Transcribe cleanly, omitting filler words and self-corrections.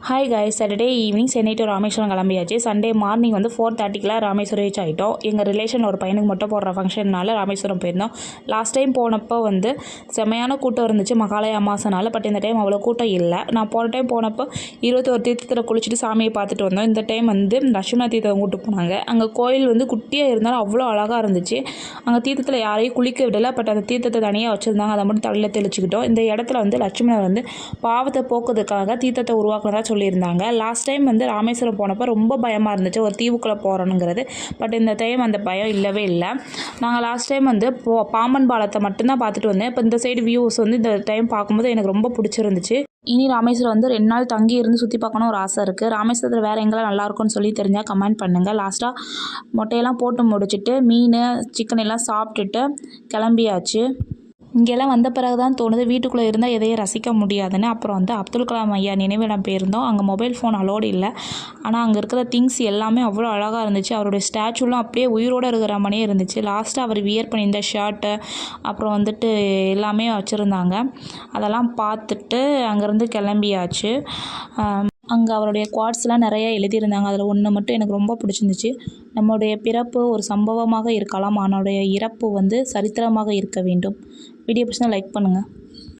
Hi guys, Saturday evening Chennai to Rameswaram கிளம்பியாச்சு. Sunday morning வந்து 4:30க்குலாம் Rameswaram reach ஆகிட்டோம். எங்கள் ரிலேஷன் ஒரு பையனுக்கு மட்டும் போடுற ஃபங்க்ஷன்னால ராமேஸ்வரம் போயிருந்தோம். லாஸ்ட் டைம் போனப்போ வந்து செமையான கூட்டம் இருந்துச்சு மகாலய அமாசனால. பட் இந்த டைம் அவ்வளோ கூட்டம் இல்லை. நான் போன டைம் போனப்போ 21 தீர்த்தத்தில் குளிச்சுட்டு சாமியை பார்த்துட்டு வந்தோம். இந்த டைம் வந்து லட்சுமண தீர்த்தம் கூட்டு போனாங்க. அங்கே கோயில் வந்து குட்டியாக இருந்தாலும் அவ்வளோ அழகாக இருந்துச்சு. அங்கே தீர்த்தத்தில் யாரையும் குளிக்க விடலை. பட் அந்த தீர்த்தத்தை தனியாக வச்சுருந்தாங்க. அதை மட்டும் தலையில் தெளிச்சுக்கிட்டோம். இந்த இடத்துல வந்து லட்சுமணர் வந்து பாவத்தை போக்குறதுக்காக தீர்த்தத்தை உருவாக்குறதா சொல்லியிருந்தாங்க. லாஸ்ட் டைம் வந்து ராமேஸ்வரம் போனப்போ ரொம்ப பயமாக இருந்துச்சு ஒரு தீவுக்குள்ளே போகிறோனுங்கிறது. பட் இந்த டைம் அந்த பயம் இல்லவே இல்லை. நாங்கள் லாஸ்ட் டைம் வந்து பாம்பன் பாலத்தை மட்டும்தான் பார்த்துட்டு வந்தேன். இப்போ இந்த சைடு வியூஸ் வந்து இந்த டைம் பார்க்கும்போது எனக்கு ரொம்ப பிடிச்சிருந்துச்சு. இனி ராமேஸ்வரம் வந்து 2 நாள் தங்கி இருந்து சுற்றி பார்க்கணும் ஒரு ஆசை இருக்குது. ராமேஸ்வரத்தில் வேறு எங்கெல்லாம் நல்லாயிருக்கும்னு சொல்லி தெரிஞ்சால் கமெண்ட் பண்ணுங்கள். லாஸ்ட்டாக மொட்டையெல்லாம் போட்டு முடிச்சுட்டு மீன் சிக்கன் எல்லாம் சாப்பிட்டுட்டு கிளம்பியாச்சு. இங்கெல்லாம் வந்த பிறகு தான் தோணுது வீட்டுக்குள்ளே இருந்தால் எதையும் ரசிக்க முடியாதுன்னு. அப்புறம் வந்து அப்துல் கலாம் ஐயா நினைவிடம் போயிருந்தோம். அங்கே மொபைல் ஃபோன் அலோடு இல்லை. ஆனால் அங்கே இருக்கிற திங்ஸ் எல்லாமே அவ்வளோ அழகாக இருந்துச்சு. அவருடைய ஸ்டாச்சுலாம் அப்படியே உயிரோடு இருக்கிற மாதிரியே இருந்துச்சு. லாஸ்ட்டாக அவர் வியர் பண்ணியிருந்த ஷர்ட்டு அப்புறம் வந்துட்டு எல்லாமே வச்சுருந்தாங்க. அதெல்லாம் பார்த்துட்டு அங்கேருந்து கிளம்பியாச்சு. அங்கே அவருடைய குவாட்ஸ்லாம் நிறையா எழுதியிருந்தாங்க. அதில் ஒன்று மட்டும் எனக்கு ரொம்ப பிடிச்சிருந்துச்சு. நம்முடைய பிறப்பு ஒரு சம்பவமாக இருக்கலாம், அவனுடைய இறப்பு வந்து சரித்திரமாக இருக்க வேண்டும். வீடியோ பிடிச்சா லைக் பண்ணுங்கள்.